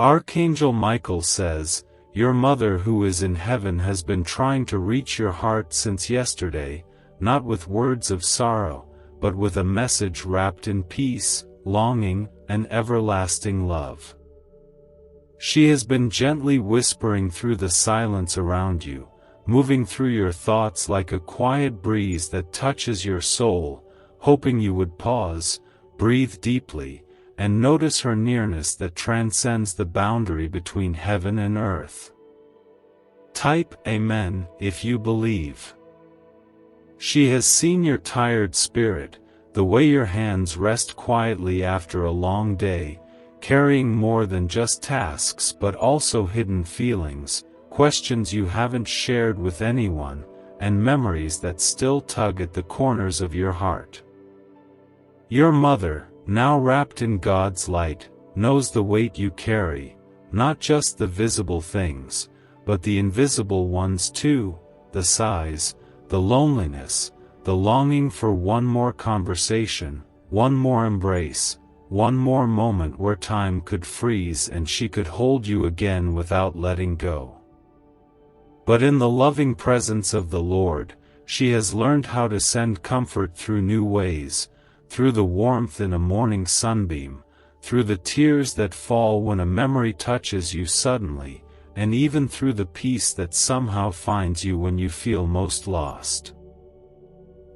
Archangel Michael says, "Your mother who is in heaven has been trying to reach your heart since yesterday, not with words of sorrow, but with a message wrapped in peace, longing, and everlasting love. She has been gently whispering through the silence around you, moving through your thoughts like a quiet breeze that touches your soul, hoping you would pause, breathe deeply, and notice her nearness that transcends the boundary between heaven and earth." Type Amen if you believe. She has seen your tired spirit, the way your hands rest quietly after a long day, carrying more than just tasks but also hidden feelings, questions you haven't shared with anyone, and memories that still tug at the corners of your heart. Your mother, now wrapped in God's light, knows the weight you carry, not just the visible things, but the invisible ones too, the sighs, the loneliness, the longing for one more conversation, one more embrace, one more moment where time could freeze and she could hold you again without letting go. But in the loving presence of the Lord, she has learned how to send comfort through new ways, through the warmth in a morning sunbeam, through the tears that fall when a memory touches you suddenly, and even through the peace that somehow finds you when you feel most lost.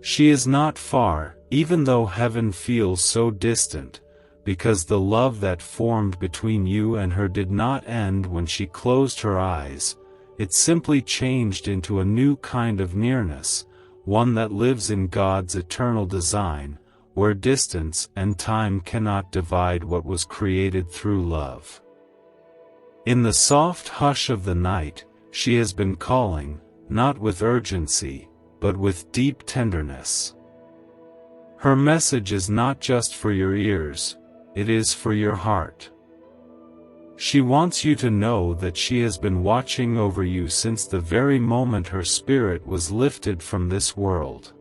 She is not far, even though heaven feels so distant, because the love that formed between you and her did not end when she closed her eyes. It simply changed into a new kind of nearness, one that lives in God's eternal design, where distance and time cannot divide what was created through love. In the soft hush of the night, she has been calling, not with urgency, but with deep tenderness. Her message is not just for your ears, it is for your heart. She wants you to know that she has been watching over you since the very moment her spirit was lifted from this world.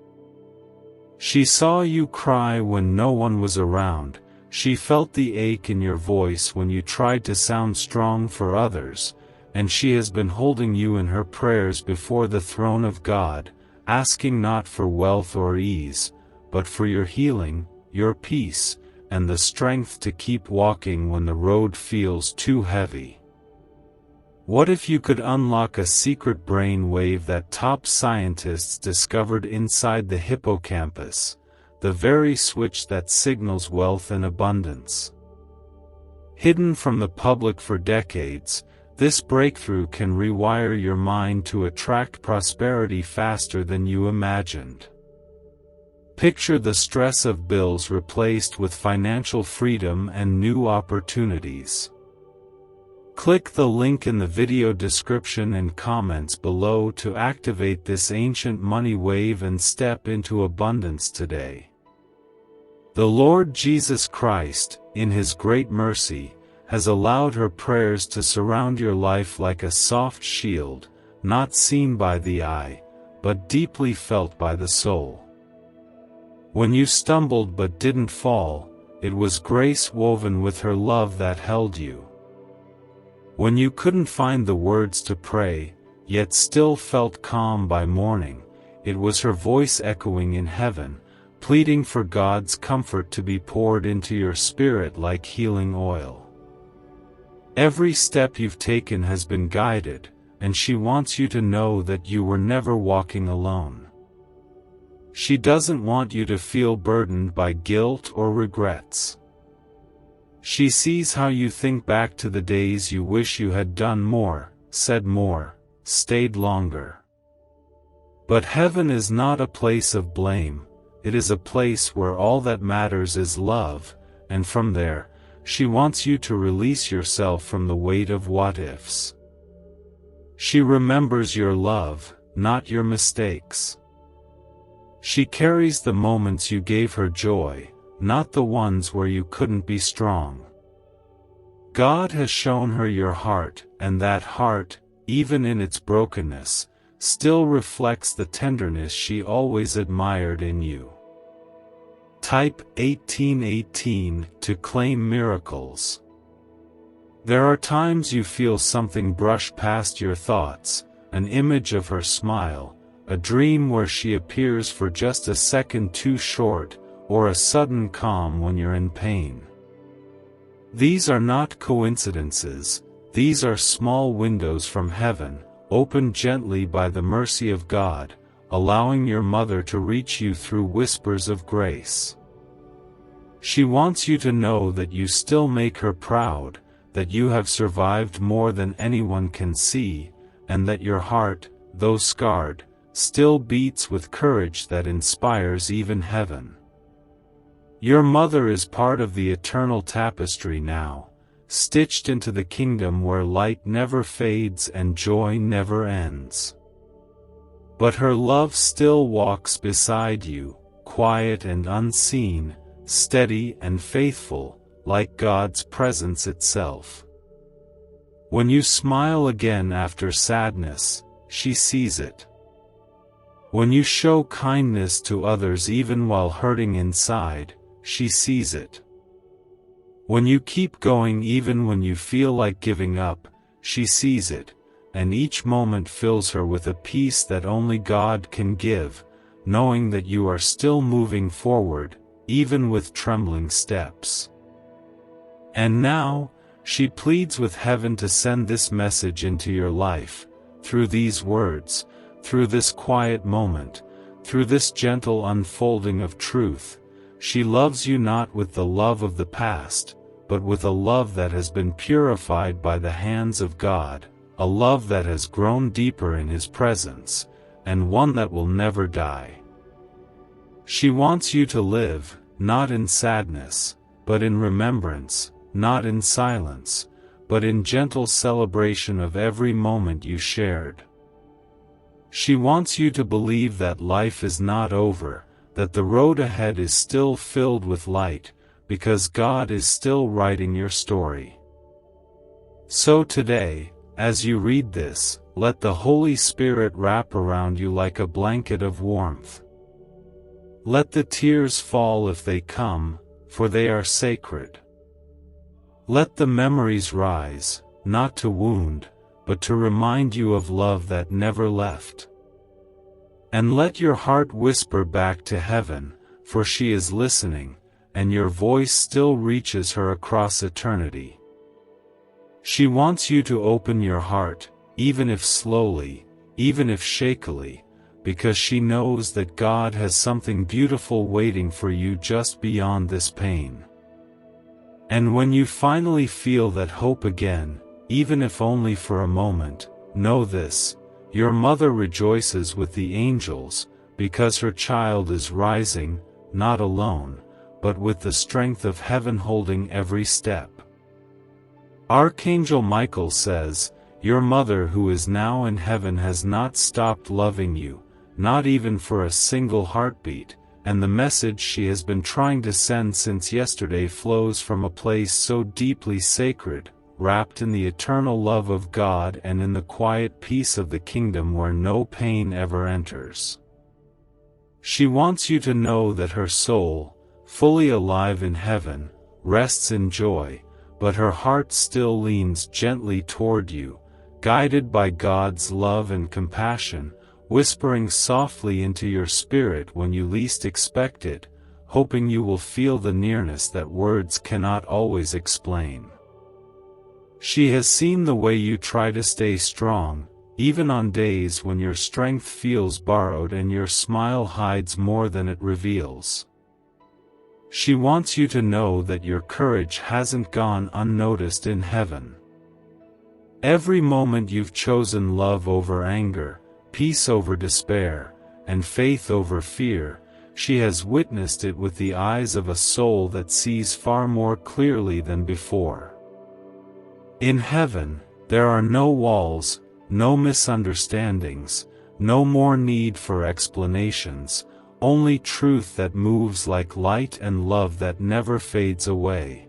She saw you cry when no one was around, she felt the ache in your voice when you tried to sound strong for others, and she has been holding you in her prayers before the throne of God, asking not for wealth or ease, but for your healing, your peace, and the strength to keep walking when the road feels too heavy. What if you could unlock a secret brain wave that top scientists discovered inside the hippocampus, the very switch that signals wealth and abundance? Hidden from the public for decades, this breakthrough can rewire your mind to attract prosperity faster than you imagined. Picture the stress of bills replaced with financial freedom and new opportunities. Click the link in the video description and comments below to activate this ancient money wave and step into abundance today. The Lord Jesus Christ, in His great mercy, has allowed her prayers to surround your life like a soft shield, not seen by the eye, but deeply felt by the soul. When you stumbled but didn't fall, it was grace woven with her love that held you. When you couldn't find the words to pray, yet still felt calm by morning, it was her voice echoing in heaven, pleading for God's comfort to be poured into your spirit like healing oil. Every step you've taken has been guided, and she wants you to know that you were never walking alone. She doesn't want you to feel burdened by guilt or regrets. She sees how you think back to the days you wish you had done more, said more, stayed longer. But heaven is not a place of blame, it is a place where all that matters is love, and from there, she wants you to release yourself from the weight of what-ifs. She remembers your love, not your mistakes. She carries the moments you gave her joy, not the ones where you couldn't be strong. God has shown her your heart, and that heart, even in its brokenness, still reflects the tenderness she always admired in you. Type 1818 to claim miracles. There are times you feel something brush past your thoughts, an image of her smile, a dream where she appears for just a second too short, or a sudden calm when you're in pain. These are not coincidences, these are small windows from heaven, opened gently by the mercy of God, allowing your mother to reach you through whispers of grace. She wants you to know that you still make her proud, that you have survived more than anyone can see, and that your heart, though scarred, still beats with courage that inspires even heaven. Your mother is part of the eternal tapestry now, stitched into the kingdom where light never fades and joy never ends. But her love still walks beside you, quiet and unseen, steady and faithful, like God's presence itself. When you smile again after sadness, she sees it. When you show kindness to others even while hurting inside, she sees it. When you keep going even when you feel like giving up, she sees it, and each moment fills her with a peace that only God can give, knowing that you are still moving forward, even with trembling steps. And now, she pleads with heaven to send this message into your life, through these words, through this quiet moment, through this gentle unfolding of truth. She loves you not with the love of the past, but with a love that has been purified by the hands of God, a love that has grown deeper in His presence, and one that will never die. She wants you to live, not in sadness, but in remembrance, not in silence, but in gentle celebration of every moment you shared. She wants you to believe that life is not over, that the road ahead is still filled with light, because God is still writing your story. So today, as you read this, let the Holy Spirit wrap around you like a blanket of warmth. Let the tears fall if they come, for they are sacred. Let the memories rise, not to wound, but to remind you of love that never left. And let your heart whisper back to heaven, for she is listening, and your voice still reaches her across eternity. She wants you to open your heart, even if slowly, even if shakily, because she knows that God has something beautiful waiting for you just beyond this pain. And when you finally feel that hope again, even if only for a moment, know this: your mother rejoices with the angels, because her child is rising, not alone, but with the strength of heaven holding every step. Archangel Michael says, your mother who is now in heaven has not stopped loving you, not even for a single heartbeat, and the message she has been trying to send since yesterday flows from a place so deeply sacred, wrapped in the eternal love of God and in the quiet peace of the kingdom where no pain ever enters. She wants you to know that her soul, fully alive in heaven, rests in joy, but her heart still leans gently toward you, guided by God's love and compassion, whispering softly into your spirit when you least expect it, hoping you will feel the nearness that words cannot always explain. She has seen the way you try to stay strong, even on days when your strength feels borrowed and your smile hides more than it reveals. She wants you to know that your courage hasn't gone unnoticed in heaven. Every moment you've chosen love over anger, peace over despair, and faith over fear, she has witnessed it with the eyes of a soul that sees far more clearly than before. In heaven, there are no walls, no misunderstandings, no more need for explanations, only truth that moves like light and love that never fades away.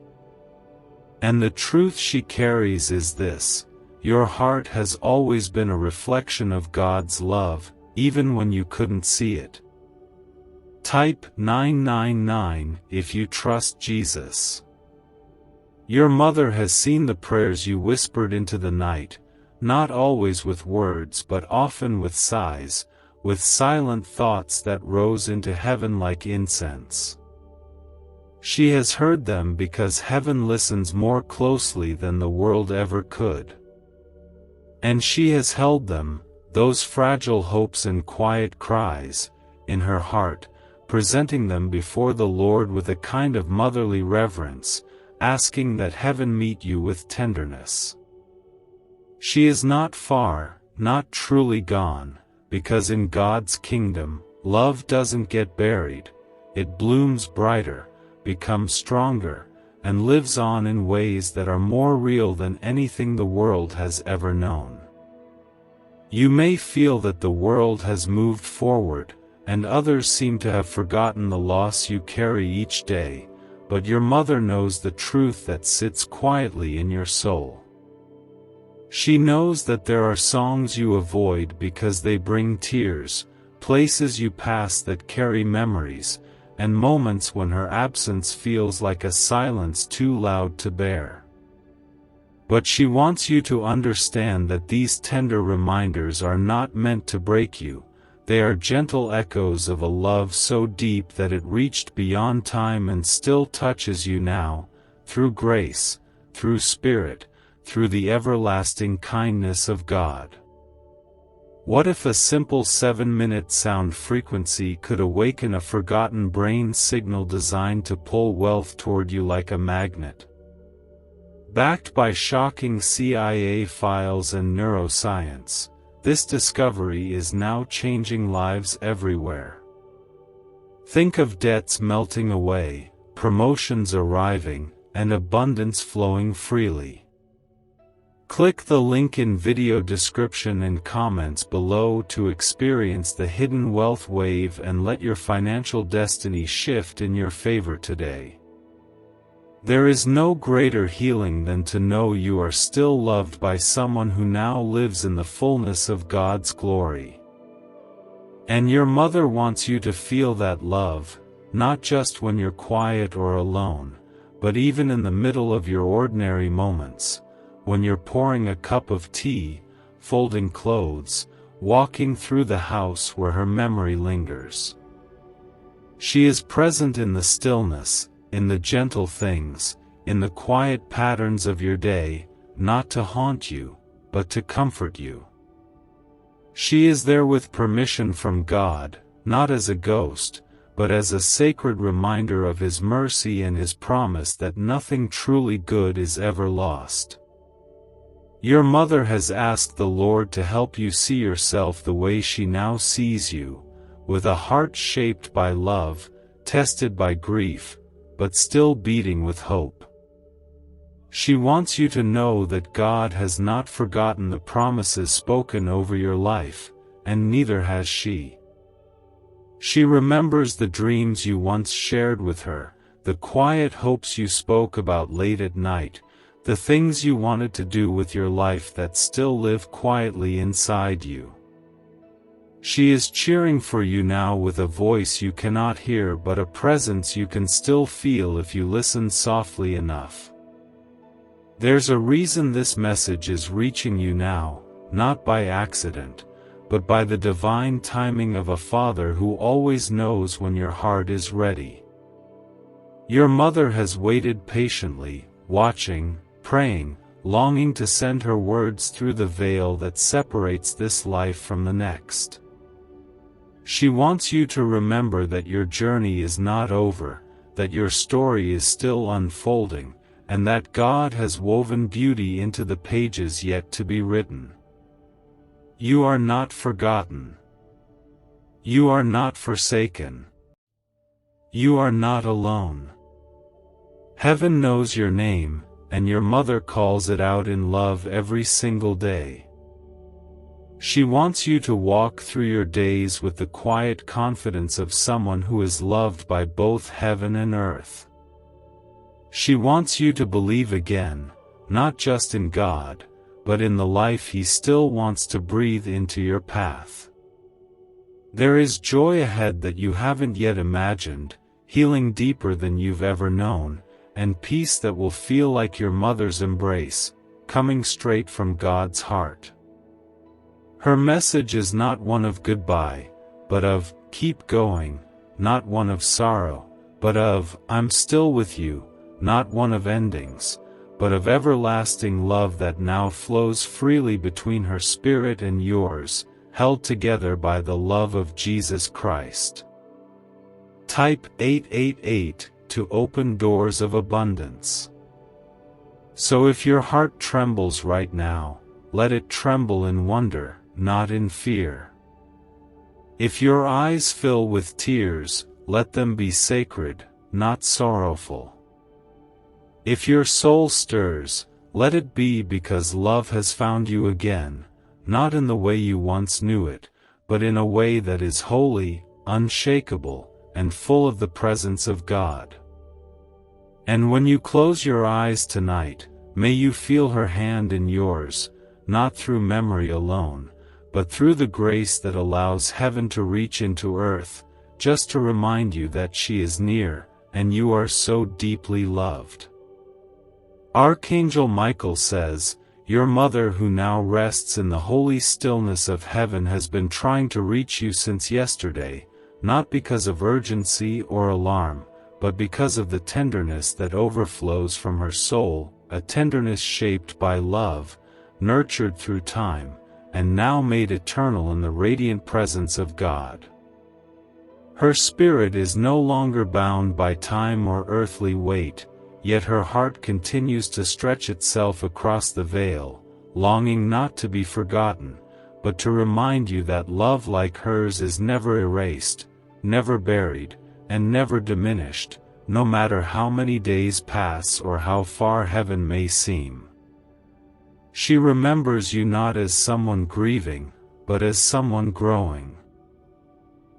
And the truth she carries is this: your heart has always been a reflection of God's love, even when you couldn't see it. Type 999 if you trust Jesus. Your mother has seen the prayers you whispered into the night, not always with words but often with sighs, with silent thoughts that rose into heaven like incense. She has heard them because heaven listens more closely than the world ever could. And she has held them, those fragile hopes and quiet cries, in her heart, presenting them before the Lord with a kind of motherly reverence, asking that heaven meet you with tenderness. She is not far, not truly gone, because in God's kingdom, love doesn't get buried, it blooms brighter, becomes stronger, and lives on in ways that are more real than anything the world has ever known. You may feel that the world has moved forward, and others seem to have forgotten the loss you carry each day, but your mother knows the truth that sits quietly in your soul. She knows that there are songs you avoid because they bring tears, places you pass that carry memories, and moments when her absence feels like a silence too loud to bear. But she wants you to understand that these tender reminders are not meant to break you, they are gentle echoes of a love so deep that it reached beyond time and still touches you now, through grace, through spirit, through the everlasting kindness of God. What if a simple 7-minute sound frequency could awaken a forgotten brain signal designed to pull wealth toward you like a magnet? Backed by shocking CIA files and neuroscience, this discovery is now changing lives everywhere. Think of debts melting away, promotions arriving, and abundance flowing freely. Click the link in video description and comments below to experience the hidden wealth wave and let your financial destiny shift in your favor today. There is no greater healing than to know you are still loved by someone who now lives in the fullness of God's glory. And your mother wants you to feel that love, not just when you're quiet or alone, but even in the middle of your ordinary moments, when you're pouring a cup of tea, folding clothes, walking through the house where her memory lingers. She is present in the stillness, in the gentle things, in the quiet patterns of your day, not to haunt you, but to comfort you. She is there with permission from God, not as a ghost, but as a sacred reminder of His mercy and His promise that nothing truly good is ever lost. Your mother has asked the Lord to help you see yourself the way she now sees you, with a heart shaped by love, tested by grief, but still beating with hope. She wants you to know that God has not forgotten the promises spoken over your life, and neither has she. She remembers the dreams you once shared with her, the quiet hopes you spoke about late at night, the things you wanted to do with your life that still live quietly inside you. She is cheering for you now with a voice you cannot hear but a presence you can still feel if you listen softly enough. There's a reason this message is reaching you now, not by accident, but by the divine timing of a Father who always knows when your heart is ready. Your mother has waited patiently, watching, praying, longing to send her words through the veil that separates this life from the next. She wants you to remember that your journey is not over, that your story is still unfolding, and that God has woven beauty into the pages yet to be written. You are not forgotten. You are not forsaken. You are not alone. Heaven knows your name, and your mother calls it out in love every single day. She wants you to walk through your days with the quiet confidence of someone who is loved by both heaven and earth. She wants you to believe again, not just in God, but in the life He still wants to breathe into your path. There is joy ahead that you haven't yet imagined, healing deeper than you've ever known, and peace that will feel like your mother's embrace, coming straight from God's heart. Her message is not one of goodbye, but of, keep going, not one of sorrow, but of, I'm still with you, not one of endings, but of everlasting love that now flows freely between her spirit and yours, held together by the love of Jesus Christ. Type 888 to open doors of abundance. So if your heart trembles right now, let it tremble in wonder, not in fear. If your eyes fill with tears, let them be sacred, not sorrowful. If your soul stirs, let it be because love has found you again, not in the way you once knew it, but in a way that is holy, unshakable, and full of the presence of God. And when you close your eyes tonight, may you feel her hand in yours, not through memory alone, but through the grace that allows heaven to reach into earth, just to remind you that she is near, and you are so deeply loved. Archangel Michael says, your mother who now rests in the holy stillness of heaven has been trying to reach you since yesterday, not because of urgency or alarm, but because of the tenderness that overflows from her soul, a tenderness shaped by love, nurtured through time, and now made eternal in the radiant presence of God. Her spirit is no longer bound by time or earthly weight, yet her heart continues to stretch itself across the veil, longing not to be forgotten, but to remind you that love like hers is never erased, never buried, and never diminished, no matter how many days pass or how far heaven may seem. She remembers you not as someone grieving, but as someone growing.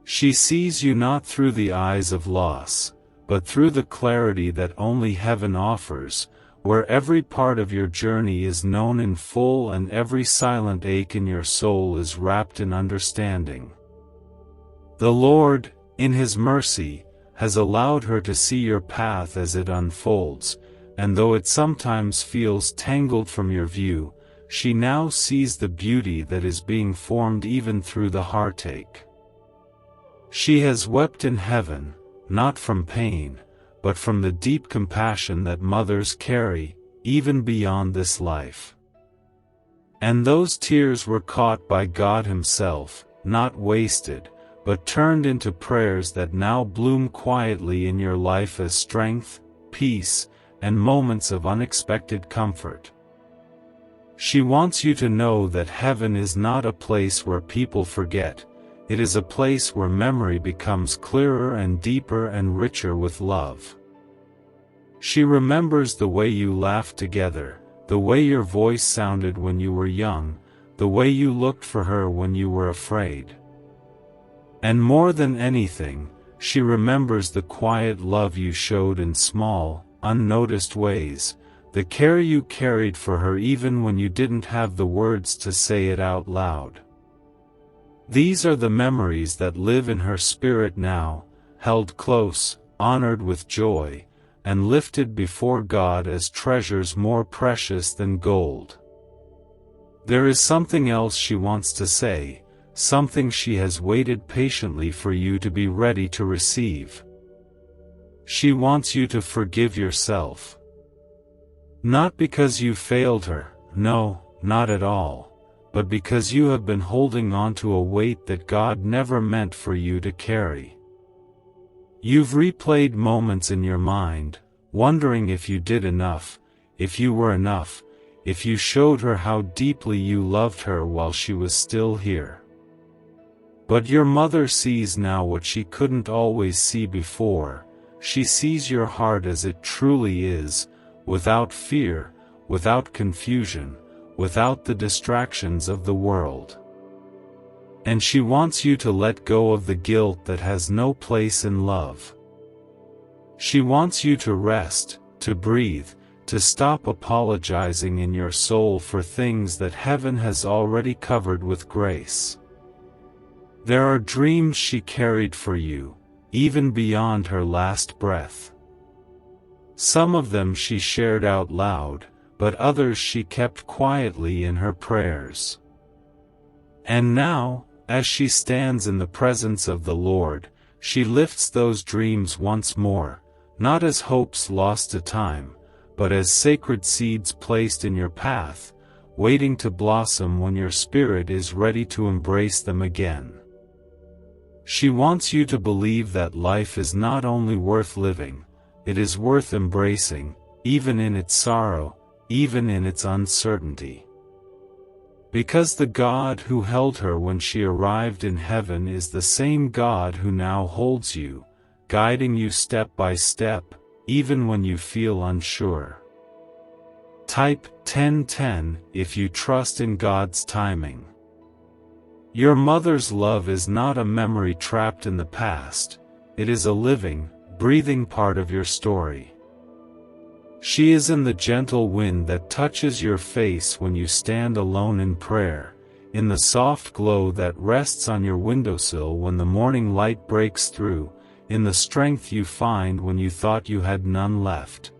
She sees you not through the eyes of loss, but through the clarity that only heaven offers, where every part of your journey is known in full and every silent ache in your soul is wrapped in understanding. The Lord, in His mercy, has allowed her to see your path as it unfolds, and though it sometimes feels tangled from your view, she now sees the beauty that is being formed even through the heartache. She has wept in heaven, not from pain, but from the deep compassion that mothers carry, even beyond this life. And those tears were caught by God Himself, not wasted, but turned into prayers that now bloom quietly in your life as strength, peace, and moments of unexpected comfort. She wants you to know that heaven is not a place where people forget, it is a place where memory becomes clearer and deeper and richer with love. She remembers the way you laughed together, the way your voice sounded when you were young, the way you looked for her when you were afraid. And more than anything, she remembers the quiet love you showed in small, unnoticed ways, the care you carried for her even when you didn't have the words to say it out loud. These are the memories that live in her spirit now, held close, honored with joy, and lifted before God as treasures more precious than gold. There is something else she wants to say, something she has waited patiently for you to be ready to receive. She wants you to forgive yourself. Not because you failed her, no, not at all, but because you have been holding on to a weight that God never meant for you to carry. You've replayed moments in your mind, wondering if you did enough, if you were enough, if you showed her how deeply you loved her while she was still here. But your mother sees now what she couldn't always see before. She sees your heart as it truly is, without fear, without confusion, without the distractions of the world. And she wants you to let go of the guilt that has no place in love. She wants you to rest, to breathe, to stop apologizing in your soul for things that heaven has already covered with grace. There are dreams she carried for you, even beyond her last breath. Some of them she shared out loud, but others she kept quietly in her prayers. And now, as she stands in the presence of the Lord, she lifts those dreams once more, not as hopes lost to time, but as sacred seeds placed in your path, waiting to blossom when your spirit is ready to embrace them again. She wants you to believe that life is not only worth living, it is worth embracing, even in its sorrow, even in its uncertainty. Because the God who held her when she arrived in heaven is the same God who now holds you, guiding you step by step, even when you feel unsure. Type 1010 if you trust in God's timing. Your mother's love is not a memory trapped in the past, it is a living, breathing part of your story. She is in the gentle wind that touches your face when you stand alone in prayer, in the soft glow that rests on your windowsill when the morning light breaks through, in the strength you find when you thought you had none left.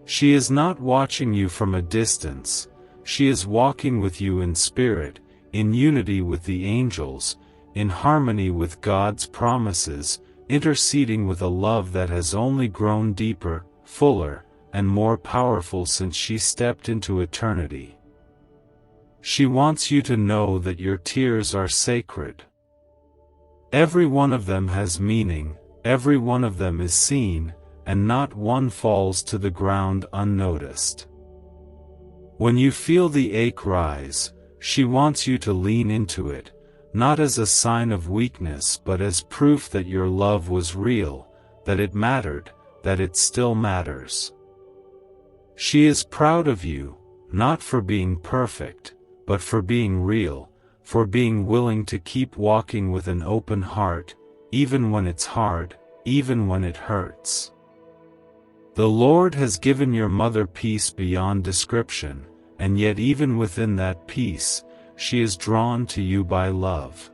She is not watching you from a distance, she is walking with you in spirit, in unity with the angels, in harmony with God's promises, interceding with a love that has only grown deeper, fuller, and more powerful since she stepped into eternity. She wants you to know that your tears are sacred. Every one of them has meaning, every one of them is seen, and not one falls to the ground unnoticed. When you feel the ache rise, she wants you to lean into it, not as a sign of weakness but as proof that your love was real, that it mattered, that it still matters. She is proud of you, not for being perfect, but for being real, for being willing to keep walking with an open heart, even when it's hard, even when it hurts. The Lord has given your mother peace beyond description, and yet even within that peace, she is drawn to you by love.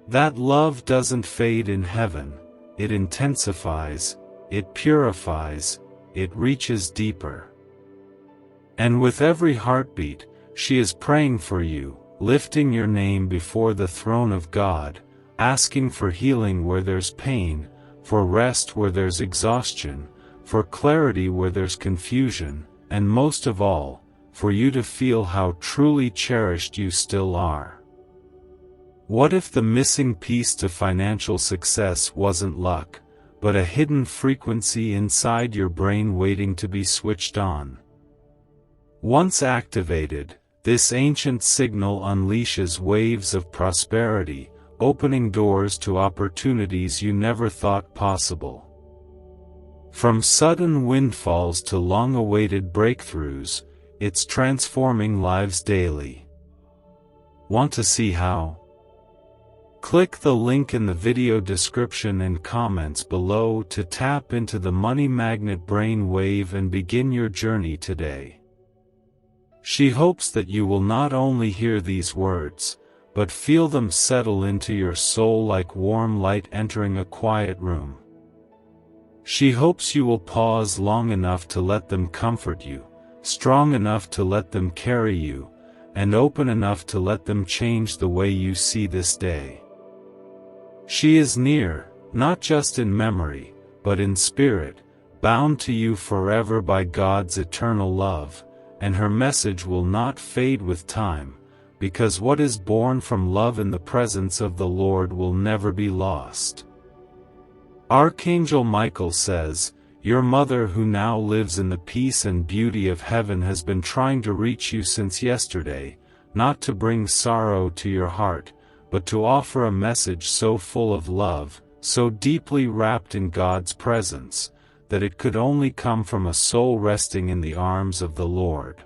That love doesn't fade in heaven, it intensifies, it purifies, it reaches deeper. And with every heartbeat, she is praying for you, lifting your name before the throne of God, asking for healing where there's pain, for rest where there's exhaustion, for clarity where there's confusion, and most of all, for you to feel how truly cherished you still are. What if the missing piece to financial success wasn't luck, but a hidden frequency inside your brain waiting to be switched on? Once activated, this ancient signal unleashes waves of prosperity, opening doors to opportunities you never thought possible. From sudden windfalls to long-awaited breakthroughs, it's transforming lives daily. Want to see how? Click the link in the video description and comments below to tap into the Money Magnet brain wave and begin your journey today. She hopes that you will not only hear these words, but feel them settle into your soul like warm light entering a quiet room. She hopes you will pause long enough to let them comfort you, strong enough to let them carry you, and open enough to let them change the way you see this day. She is near, not just in memory, but in spirit, bound to you forever by God's eternal love, and her message will not fade with time, because what is born from love in the presence of the Lord will never be lost. Archangel Michael says, "Your mother who now lives in the peace and beauty of heaven has been trying to reach you since yesterday, not to bring sorrow to your heart, but to offer a message so full of love, so deeply wrapped in God's presence, that it could only come from a soul resting in the arms of the Lord."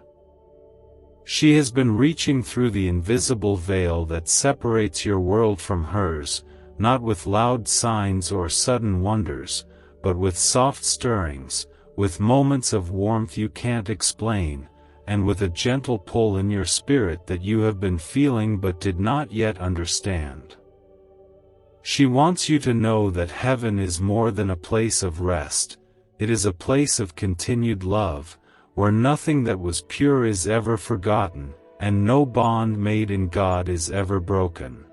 She has been reaching through the invisible veil that separates your world from hers, not with loud signs or sudden wonders, but with soft stirrings, with moments of warmth you can't explain, and with a gentle pull in your spirit that you have been feeling but did not yet understand. She wants you to know that heaven is more than a place of rest, it is a place of continued love, where nothing that was pure is ever forgotten, and no bond made in God is ever broken.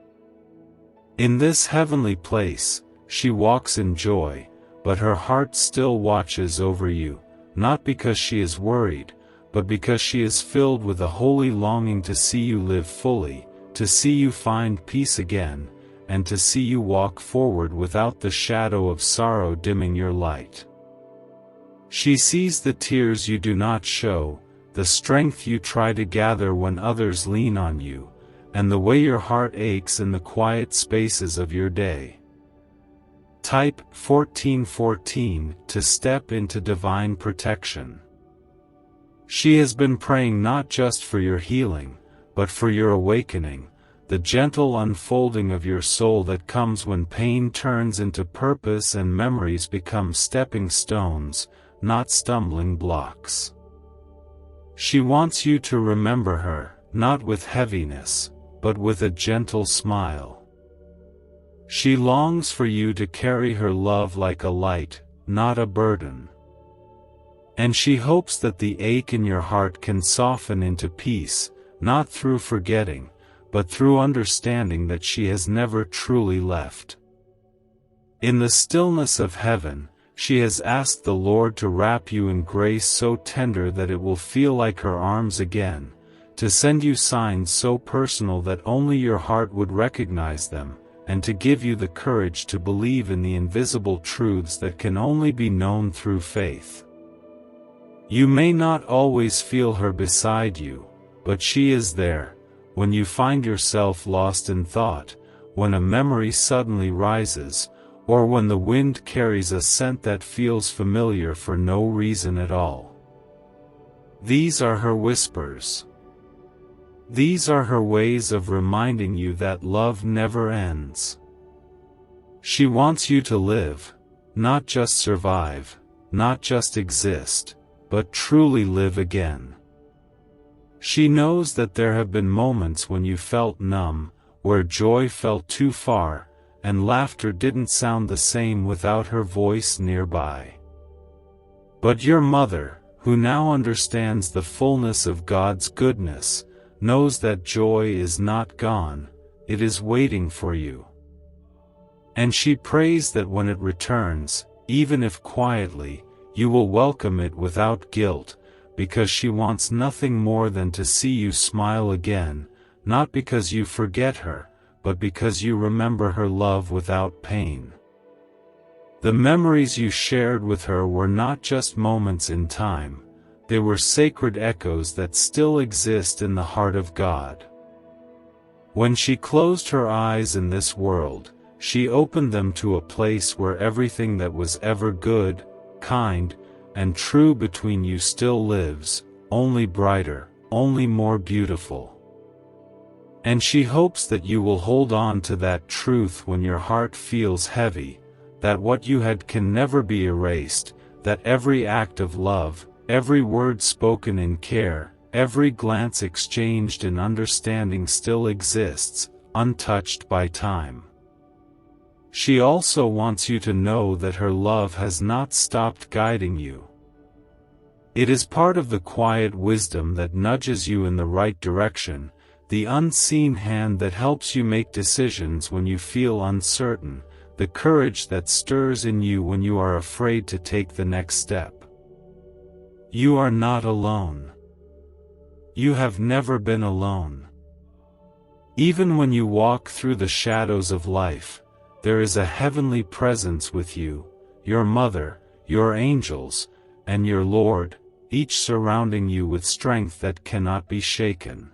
In this heavenly place, she walks in joy, but her heart still watches over you, not because she is worried, but because she is filled with a holy longing to see you live fully, to see you find peace again, and to see you walk forward without the shadow of sorrow dimming your light. She sees the tears you do not show, the strength you try to gather when others lean on you, and the way your heart aches in the quiet spaces of your day. Type 1414 to step into divine protection. She has been praying not just for your healing, but for your awakening, the gentle unfolding of your soul that comes when pain turns into purpose and memories become stepping stones, not stumbling blocks. She wants you to remember her, not with heaviness, but with a gentle smile. She longs for you to carry her love like a light, not a burden. And she hopes that the ache in your heart can soften into peace, not through forgetting, but through understanding that she has never truly left. In the stillness of heaven, she has asked the Lord to wrap you in grace so tender that it will feel like her arms again, to send you signs so personal that only your heart would recognize them, and to give you the courage to believe in the invisible truths that can only be known through faith. You may not always feel her beside you, but she is there, when you find yourself lost in thought, when a memory suddenly rises, or when the wind carries a scent that feels familiar for no reason at all. These are her whispers. These are her ways of reminding you that love never ends. She wants you to live, not just survive, not just exist, but truly live again. She knows that there have been moments when you felt numb, where joy felt too far, and laughter didn't sound the same without her voice nearby. But your mother, who now understands the fullness of God's goodness, knows that joy is not gone, it is waiting for you. And she prays that when it returns, even if quietly, you will welcome it without guilt, because she wants nothing more than to see you smile again, not because you forget her, but because you remember her love without pain. The memories you shared with her were not just moments in time, they were sacred echoes that still exist in the heart of God. When she closed her eyes in this world, she opened them to a place where everything that was ever good, kind, and true between you still lives, only brighter, only more beautiful. And she hopes that you will hold on to that truth when your heart feels heavy, that what you had can never be erased, that every act of love, every word spoken in care, every glance exchanged in understanding still exists, untouched by time. She also wants you to know that her love has not stopped guiding you. It is part of the quiet wisdom that nudges you in the right direction, the unseen hand that helps you make decisions when you feel uncertain, the courage that stirs in you when you are afraid to take the next step. You are not alone. You have never been alone. Even when you walk through the shadows of life, there is a heavenly presence with you, your mother, your angels, and your Lord, each surrounding you with strength that cannot be shaken.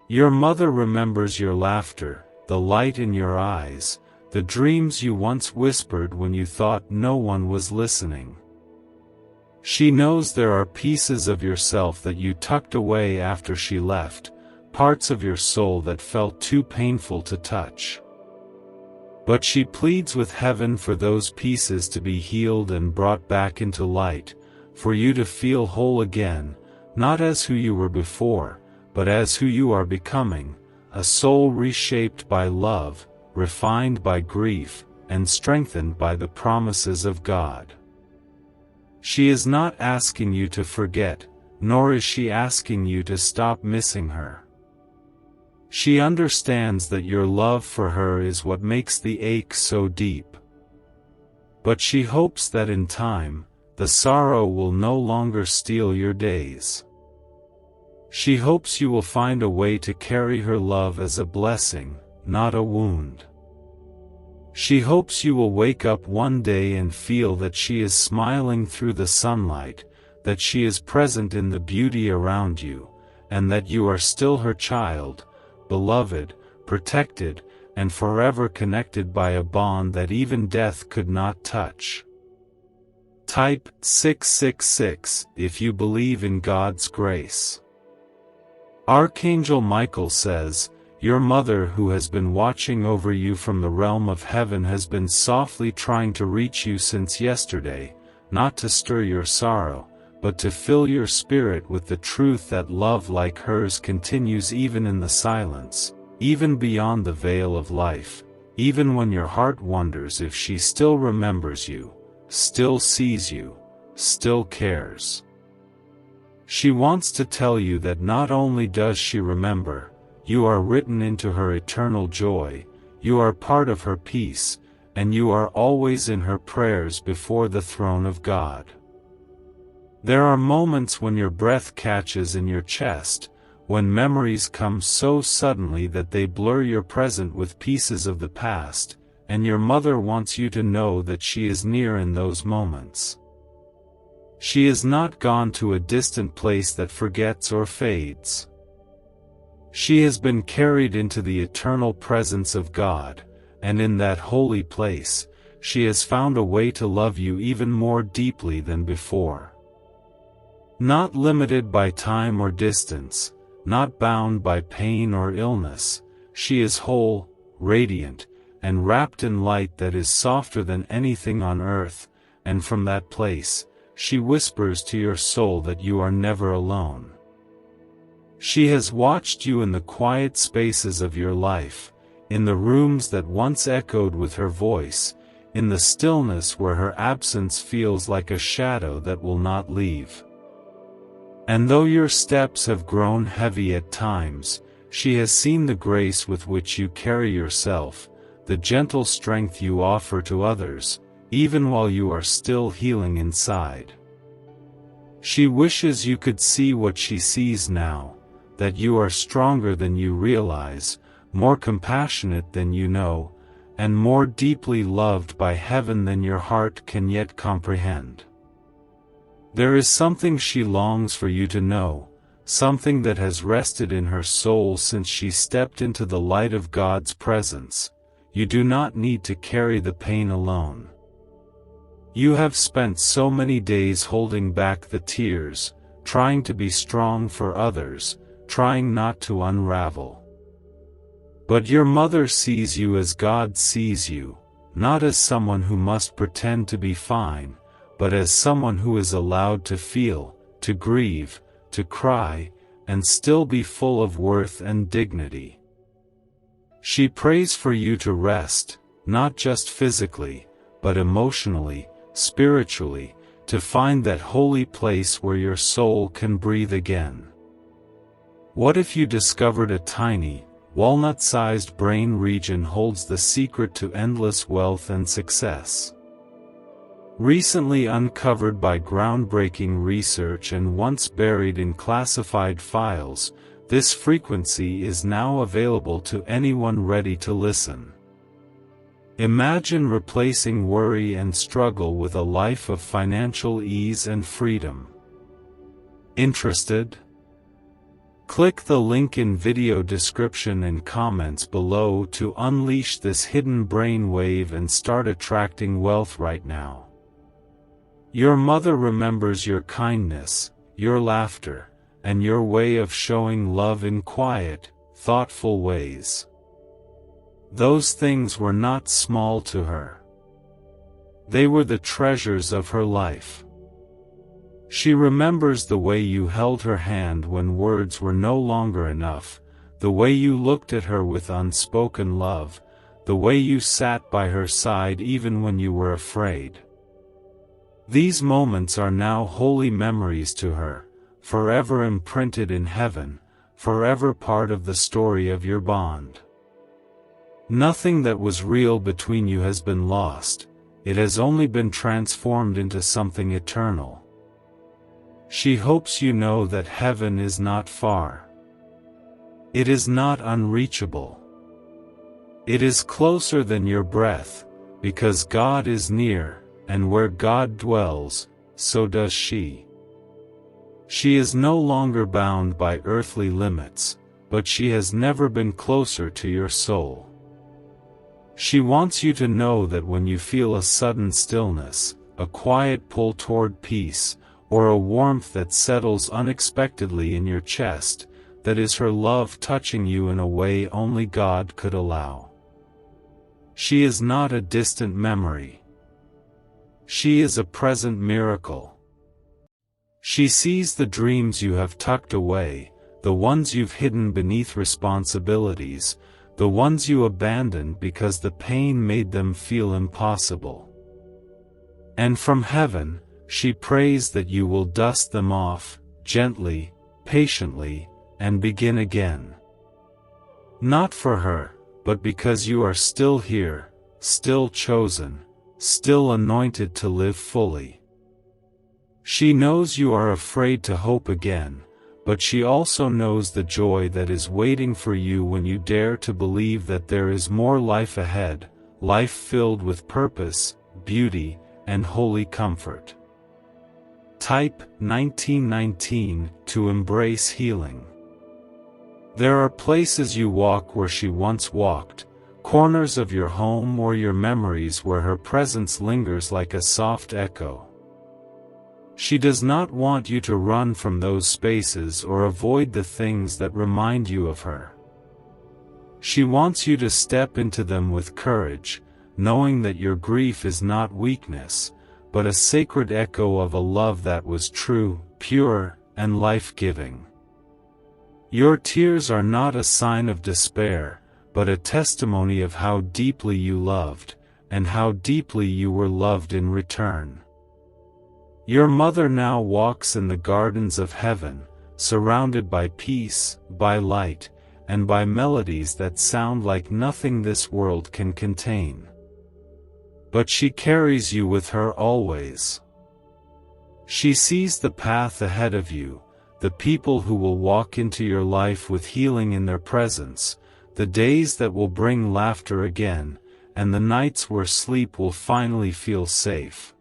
Your mother remembers your laughter, the light in your eyes, the dreams you once whispered when you thought no one was listening. She knows there are pieces of yourself that you tucked away after she left, parts of your soul that felt too painful to touch. But she pleads with heaven for those pieces to be healed and brought back into light, for you to feel whole again, not as who you were before, but as who you are becoming, a soul reshaped by love, refined by grief, and strengthened by the promises of God. She is not asking you to forget, nor is she asking you to stop missing her. She understands that your love for her is what makes the ache so deep. But she hopes that in time, the sorrow will no longer steal your days. She hopes you will find a way to carry her love as a blessing, not a wound. She hopes you will wake up one day and feel that she is smiling through the sunlight, that she is present in the beauty around you, and that you are still her child, beloved, protected, and forever connected by a bond that even death could not touch. Type 666 if you believe in God's grace. Archangel Michael says, your mother who has been watching over you from the realm of heaven has been softly trying to reach you since yesterday, not to stir your sorrow, but to fill your spirit with the truth that love like hers continues even in the silence, even beyond the veil of life, even when your heart wonders if she still remembers you, still sees you, still cares. She wants to tell you that not only does she remember, you are written into her eternal joy, you are part of her peace, and you are always in her prayers before the throne of God. There are moments when your breath catches in your chest, when memories come so suddenly that they blur your present with pieces of the past, and your mother wants you to know that she is near in those moments. She is not gone to a distant place that forgets or fades. She has been carried into the eternal presence of God, and in that holy place, she has found a way to love you even more deeply than before. Not limited by time or distance, not bound by pain or illness, she is whole, radiant, and wrapped in light that is softer than anything on earth, and from that place, she whispers to your soul that you are never alone. She has watched you in the quiet spaces of your life, in the rooms that once echoed with her voice, in the stillness where her absence feels like a shadow that will not leave. And though your steps have grown heavy at times, she has seen the grace with which you carry yourself, the gentle strength you offer to others, even while you are still healing inside. She wishes you could see what she sees now, that you are stronger than you realize, more compassionate than you know, and more deeply loved by heaven than your heart can yet comprehend. There is something she longs for you to know, something that has rested in her soul since she stepped into the light of God's presence. You do not need to carry the pain alone. You have spent so many days holding back the tears, trying to be strong for others, trying not to unravel. But your mother sees you as God sees you, not as someone who must pretend to be fine, but as someone who is allowed to feel, to grieve, to cry, and still be full of worth and dignity. She prays for you to rest, not just physically, but emotionally, spiritually, to find that holy place where your soul can breathe again. What if you discovered a tiny, walnut-sized brain region holds the secret to endless wealth and success? Recently uncovered by groundbreaking research and once buried in classified files, this frequency is now available to anyone ready to listen. Imagine replacing worry and struggle with a life of financial ease and freedom. Interested? Click the link in video description and comments below to unleash this hidden brainwave and start attracting wealth right now. Your mother remembers your kindness, your laughter, and your way of showing love in quiet, thoughtful ways. Those things were not small to her. They were the treasures of her life. She remembers the way you held her hand when words were no longer enough, the way you looked at her with unspoken love, the way you sat by her side even when you were afraid. These moments are now holy memories to her, forever imprinted in heaven, forever part of the story of your bond. Nothing that was real between you has been lost, it has only been transformed into something eternal. She hopes you know that heaven is not far. It is not unreachable. It is closer than your breath, because God is near, and where God dwells, so does she. She is no longer bound by earthly limits, but she has never been closer to your soul. She wants you to know that when you feel a sudden stillness, a quiet pull toward peace, or a warmth that settles unexpectedly in your chest, that is her love touching you in a way only God could allow. She is not a distant memory. She is a present miracle. She sees the dreams you have tucked away, the ones you've hidden beneath responsibilities, the ones you abandoned because the pain made them feel impossible. And from heaven, she prays that you will dust them off, gently, patiently, and begin again. Not for her, but because you are still here, still chosen, still anointed to live fully. She knows you are afraid to hope again, but she also knows the joy that is waiting for you when you dare to believe that there is more life ahead, life filled with purpose, beauty, and holy comfort. Type 1919 to embrace healing. There are places you walk where she once walked, corners of your home or your memories where her presence lingers like a soft echo. She does not want you to run from those spaces or avoid the things that remind you of her. She wants you to step into them with courage, knowing that your grief is not weakness, but a sacred echo of a love that was true, pure, and life-giving. Your tears are not a sign of despair, but a testimony of how deeply you loved, and how deeply you were loved in return. Your mother now walks in the gardens of heaven, surrounded by peace, by light, and by melodies that sound like nothing this world can contain. But she carries you with her always. She sees the path ahead of you, the people who will walk into your life with healing in their presence, the days that will bring laughter again, and the nights where sleep will finally feel safe.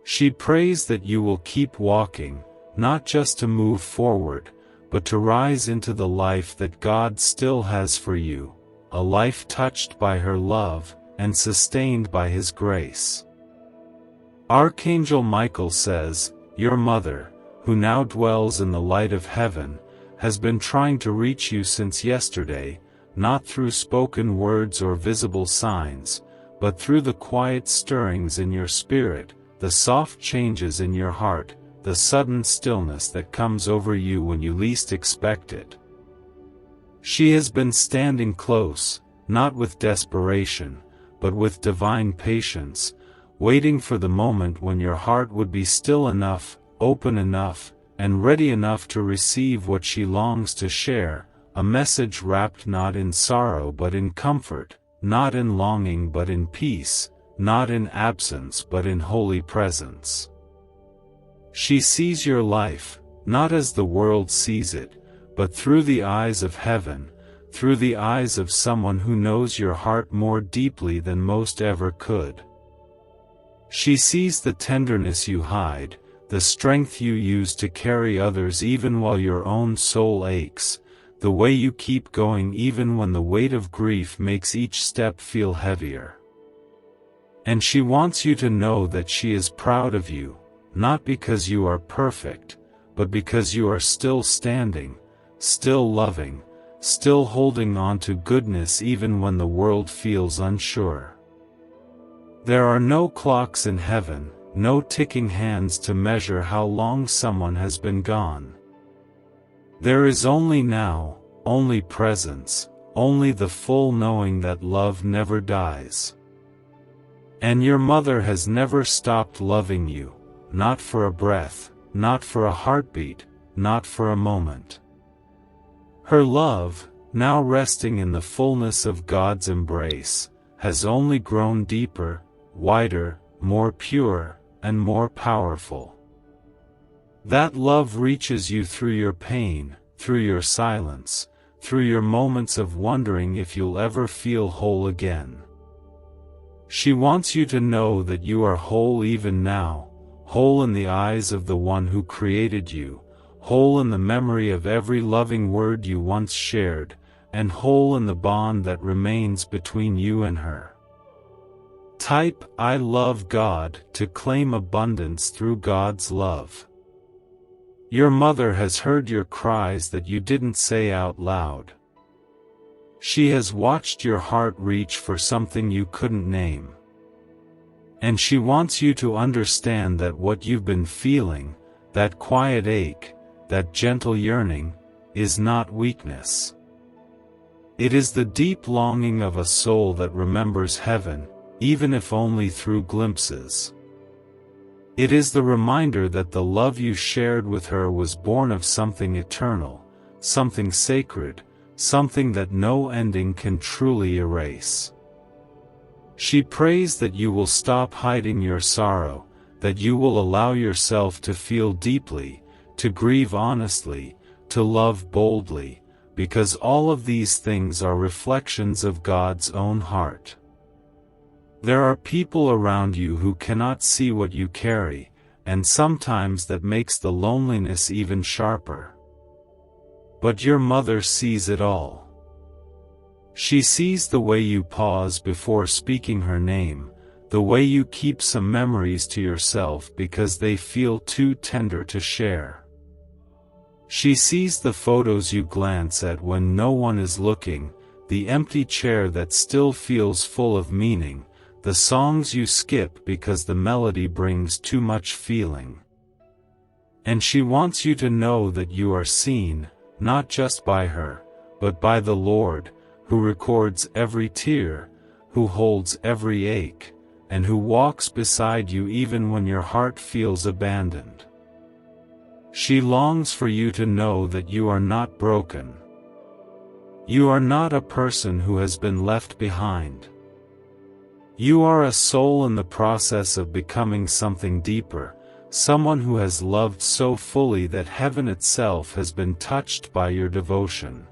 She prays that you will keep walking, not just to move forward, but to rise into the life that God still has for you, a life touched by her love, and sustained by His grace. Archangel Michael says, your mother, who now dwells in the light of heaven, has been trying to reach you since yesterday, not through spoken words or visible signs, but through the quiet stirrings in your spirit, the soft changes in your heart, the sudden stillness that comes over you when you least expect it. She has been standing close, not with desperation, but with divine patience, waiting for the moment when your heart would be still enough, open enough, and ready enough to receive what she longs to share, a message wrapped not in sorrow but in comfort, not in longing but in peace, not in absence but in holy presence. She sees your life, not as the world sees it, but through the eyes of heaven, through the eyes of someone who knows your heart more deeply than most ever could. She sees the tenderness you hide, the strength you use to carry others even while your own soul aches, the way you keep going even when the weight of grief makes each step feel heavier. And she wants you to know that she is proud of you, not because you are perfect, but because you are still standing, still loving, still holding on to goodness even when the world feels unsure. There are no clocks in heaven, no ticking hands to measure how long someone has been gone. There is only now, only presence, only the full knowing that love never dies. And your mother has never stopped loving you, not for a breath, not for a heartbeat, not for a moment. Her love, now resting in the fullness of God's embrace, has only grown deeper, wider, more pure, and more powerful. That love reaches you through your pain, through your silence, through your moments of wondering if you'll ever feel whole again. She wants you to know that you are whole even now, whole in the eyes of the one who created you, whole in the memory of every loving word you once shared, and whole in the bond that remains between you and her. Type "I love God" to claim abundance through God's love. Your mother has heard your cries that you didn't say out loud. She has watched your heart reach for something you couldn't name. And she wants you to understand that what you've been feeling, that quiet ache, that gentle yearning, is not weakness. It is the deep longing of a soul that remembers heaven, even if only through glimpses. It is the reminder that the love you shared with her was born of something eternal, something sacred, something that no ending can truly erase. She prays that you will stop hiding your sorrow, that you will allow yourself to feel deeply, to grieve honestly, to love boldly, because all of these things are reflections of God's own heart. There are people around you who cannot see what you carry, and sometimes that makes the loneliness even sharper. But your mother sees it all. She sees the way you pause before speaking her name, the way you keep some memories to yourself because they feel too tender to share. She sees the photos you glance at when no one is looking, the empty chair that still feels full of meaning, the songs you skip because the melody brings too much feeling. And she wants you to know that you are seen, not just by her, but by the Lord, who records every tear, who holds every ache, and who walks beside you even when your heart feels abandoned. She longs for you to know that you are not broken. You are not a person who has been left behind. You are a soul in the process of becoming something deeper, someone who has loved so fully that heaven itself has been touched by your devotion.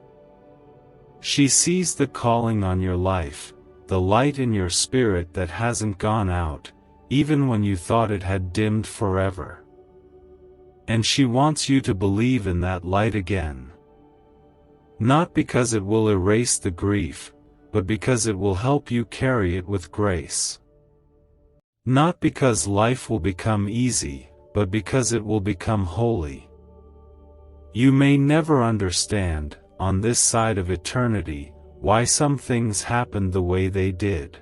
She sees the calling on your life, the light in your spirit that hasn't gone out, even when you thought it had dimmed forever. And she wants you to believe in that light again. Not because it will erase the grief, but because it will help you carry it with grace. Not because life will become easy, but because it will become holy. You may never understand, on this side of eternity, why some things happened the way they did.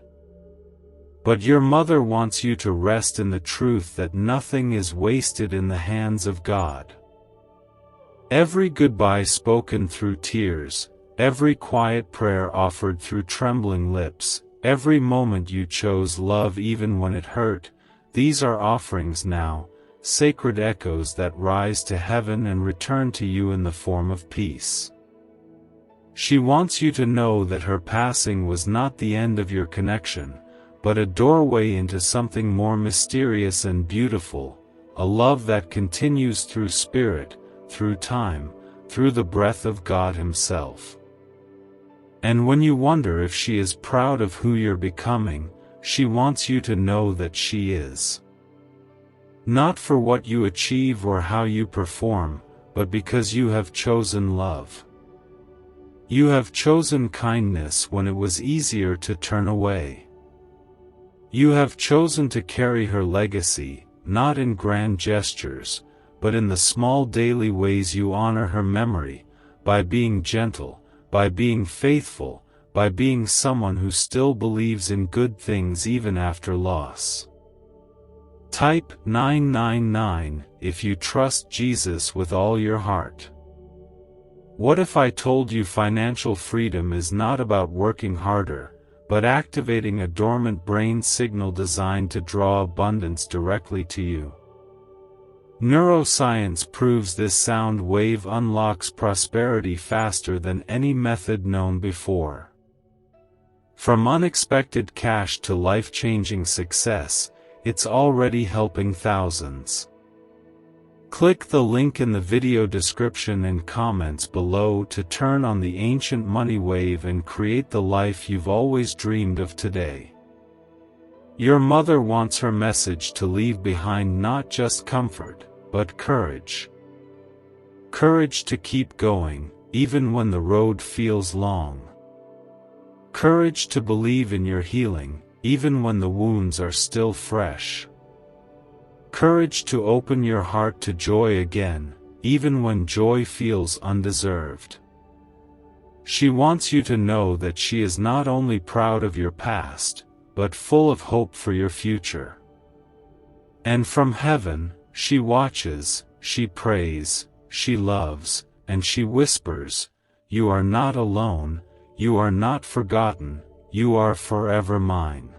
But your mother wants you to rest in the truth that nothing is wasted in the hands of God. Every goodbye spoken through tears, every quiet prayer offered through trembling lips, every moment you chose love even when it hurt, these are offerings now, sacred echoes that rise to heaven and return to you in the form of peace. She wants you to know that her passing was not the end of your connection, but a doorway into something more mysterious and beautiful, a love that continues through spirit, through time, through the breath of God Himself. And when you wonder if she is proud of who you're becoming, she wants you to know that she is. Not for what you achieve or how you perform, but because you have chosen love. You have chosen kindness when it was easier to turn away. You have chosen to carry her legacy, not in grand gestures, but in the small daily ways you honor her memory, by being gentle, by being faithful, by being someone who still believes in good things even after loss. Type 999 if you trust Jesus with all your heart. What if I told you financial freedom is not about working harder, but activating a dormant brain signal designed to draw abundance directly to you. Neuroscience proves this sound wave unlocks prosperity faster than any method known before. From unexpected cash to life-changing success, it's already helping thousands. Click the link in the video description and comments below to turn on the ancient money wave and create the life you've always dreamed of today. Your mother wants her message to leave behind not just comfort, but courage. Courage to keep going, even when the road feels long. Courage to believe in your healing, even when the wounds are still fresh. Courage to open your heart to joy again, even when joy feels undeserved. She wants you to know that she is not only proud of your past, but full of hope for your future. And from heaven, she watches, she prays, she loves, and she whispers, "You are not alone, you are not forgotten, you are forever mine."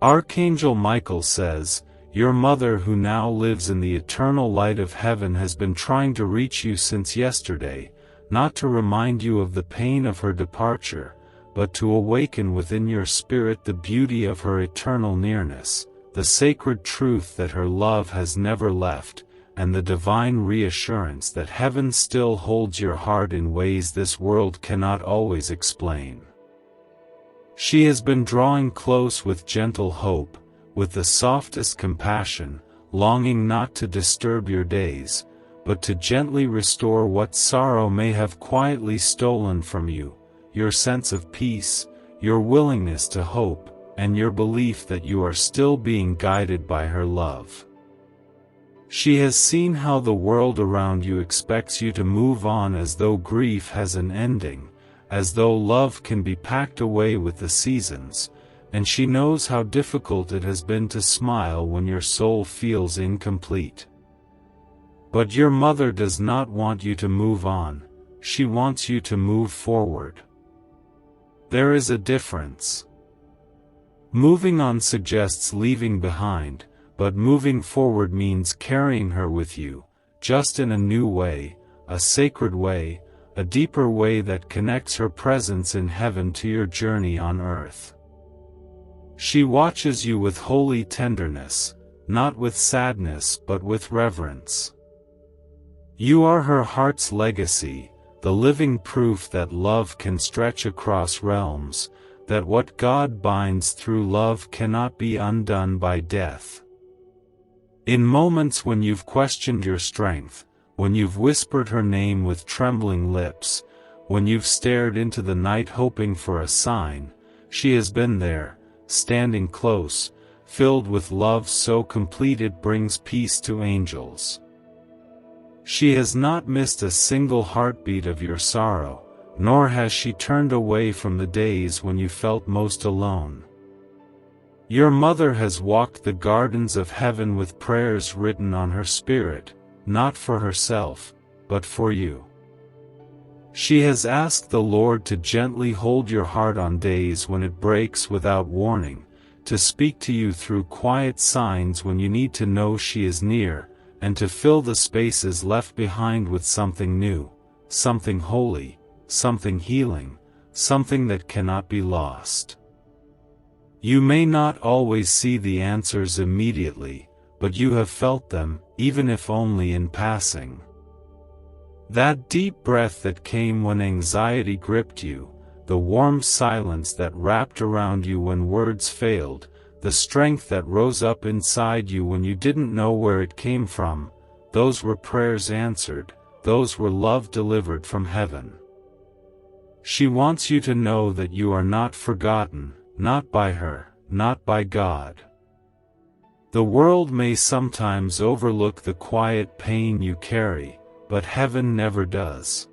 Archangel Michael says, "Your mother who now lives in the eternal light of heaven has been trying to reach you since yesterday, not to remind you of the pain of her departure, but to awaken within your spirit the beauty of her eternal nearness, the sacred truth that her love has never left, and the divine reassurance that heaven still holds your heart in ways this world cannot always explain." She has been drawing close with gentle hope, with the softest compassion, longing not to disturb your days, but to gently restore what sorrow may have quietly stolen from you, your sense of peace, your willingness to hope, and your belief that you are still being guided by her love. She has seen how the world around you expects you to move on as though grief has an ending, as though love can be packed away with the seasons, and she knows how difficult it has been to smile when your soul feels incomplete. But your mother does not want you to move on, she wants you to move forward. There is a difference. Moving on suggests leaving behind, but moving forward means carrying her with you, just in a new way, a sacred way, a deeper way that connects her presence in heaven to your journey on earth. She watches you with holy tenderness, not with sadness but with reverence. You are her heart's legacy, the living proof that love can stretch across realms, that what God binds through love cannot be undone by death. In moments when you've questioned your strength, when you've whispered her name with trembling lips, when you've stared into the night hoping for a sign, she has been there, standing close, filled with love so complete it brings peace to angels. She has not missed a single heartbeat of your sorrow, nor has she turned away from the days when you felt most alone. Your mother has walked the gardens of heaven with prayers written on her spirit, not for herself, but for you. She has asked the Lord to gently hold your heart on days when it breaks without warning, to speak to you through quiet signs when you need to know she is near, and to fill the spaces left behind with something new, something holy, something healing, something that cannot be lost. You may not always see the answers immediately, but you have felt them, even if only in passing. That deep breath that came when anxiety gripped you, the warm silence that wrapped around you when words failed, the strength that rose up inside you when you didn't know where it came from, those were prayers answered, those were love delivered from heaven. She wants you to know that you are not forgotten, not by her, not by God. The world may sometimes overlook the quiet pain you carry, but heaven never does.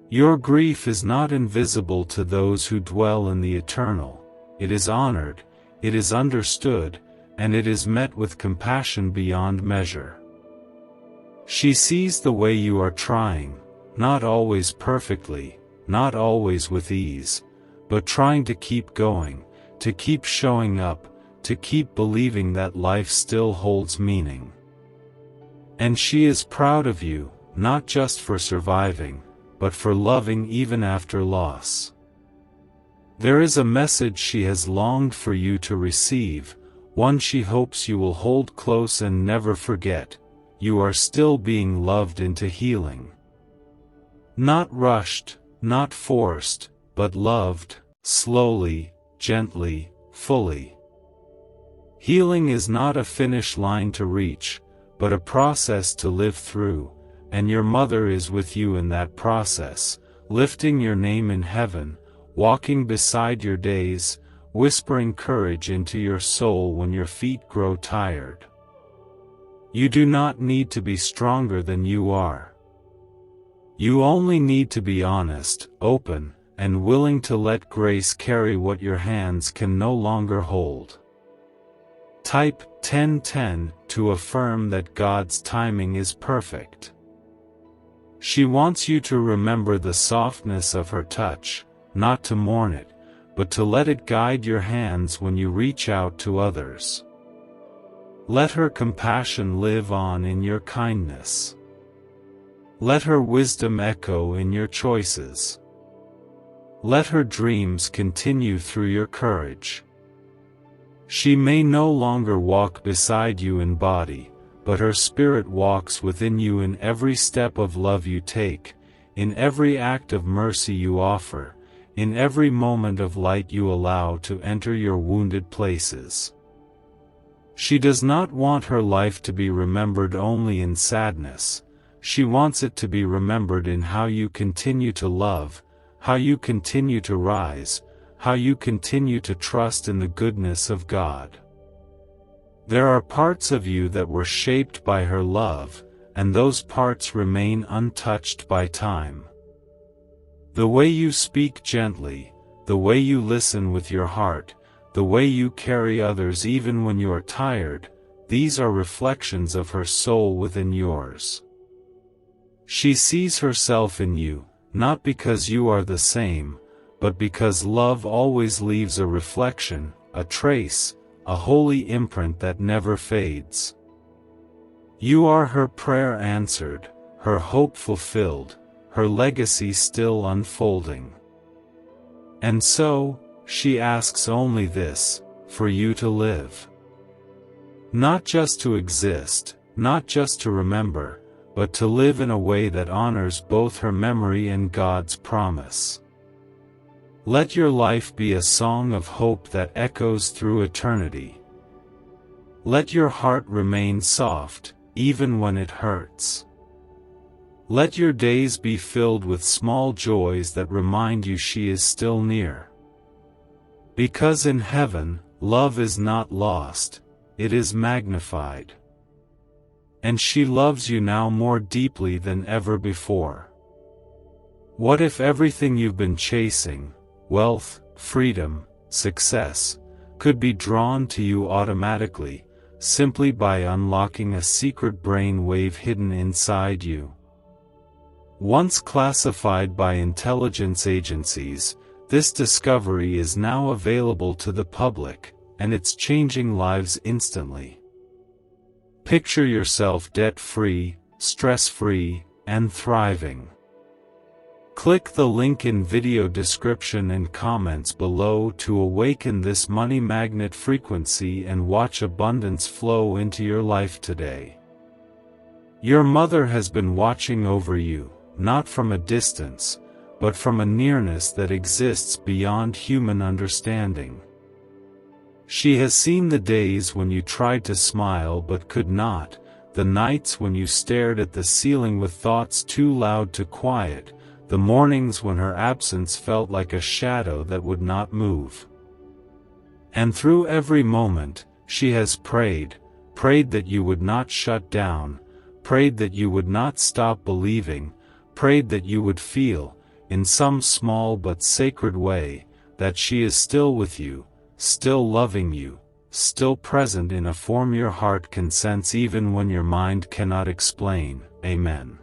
Your grief is not invisible to those who dwell in the eternal. It is honored, it is understood, and it is met with compassion beyond measure. She sees the way you are trying, not always perfectly, not always with ease, but trying to keep going, to keep showing up, to keep believing that life still holds meaning. And she is proud of you, not just for surviving, but for loving even after loss. There is a message she has longed for you to receive, one she hopes you will hold close and never forget. You are still being loved into healing. Not rushed, not forced, but loved, slowly, gently, fully. Healing is not a finish line to reach, but a process to live through, and your mother is with you in that process, lifting your name in heaven, walking beside your days, whispering courage into your soul when your feet grow tired. You do not need to be stronger than you are. You only need to be honest, open, and willing to let grace carry what your hands can no longer hold. Type 1010 to affirm that God's timing is perfect. She wants you to remember the softness of her touch, not to mourn it, but to let it guide your hands when you reach out to others. Let her compassion live on in your kindness. Let her wisdom echo in your choices. Let her dreams continue through your courage. She may no longer walk beside you in body, but her spirit walks within you in every step of love you take, in every act of mercy you offer, in every moment of light you allow to enter your wounded places. She does not want her life to be remembered only in sadness. She wants it to be remembered in how you continue to love, how you continue to rise, how you continue to trust in the goodness of God. There are parts of you that were shaped by her love, and those parts remain untouched by time. The way you speak gently, the way you listen with your heart, the way you carry others even when you are tired, these are reflections of her soul within yours. She sees herself in you, not because you are the same, but because love always leaves a reflection, a trace, a holy imprint that never fades. You are her prayer answered, her hope fulfilled, her legacy still unfolding. And so, she asks only this, for you to live. Not just to exist, not just to remember, but to live in a way that honors both her memory and God's promise. Let your life be a song of hope that echoes through eternity. Let your heart remain soft, even when it hurts. Let your days be filled with small joys that remind you she is still near. Because in heaven, love is not lost, it is magnified. And she loves you now more deeply than ever before. What if everything you've been chasing, wealth, freedom, success, could be drawn to you automatically, simply by unlocking a secret brain wave hidden inside you? Once classified by intelligence agencies, this discovery is now available to the public, and it's changing lives instantly. Picture yourself debt-free, stress-free, and thriving. Click the link in video description and comments below to awaken this money magnet frequency and watch abundance flow into your life today. Your mother has been watching over you, not from a distance, but from a nearness that exists beyond human understanding. She has seen the days when you tried to smile but could not, the nights when you stared at the ceiling with thoughts too loud to quiet, the mornings when her absence felt like a shadow that would not move. And through every moment, she has prayed that you would not shut down, prayed that you would not stop believing, prayed that you would feel, in some small but sacred way, that she is still with you, still loving you, still present in a form your heart can sense even when your mind cannot explain. Amen.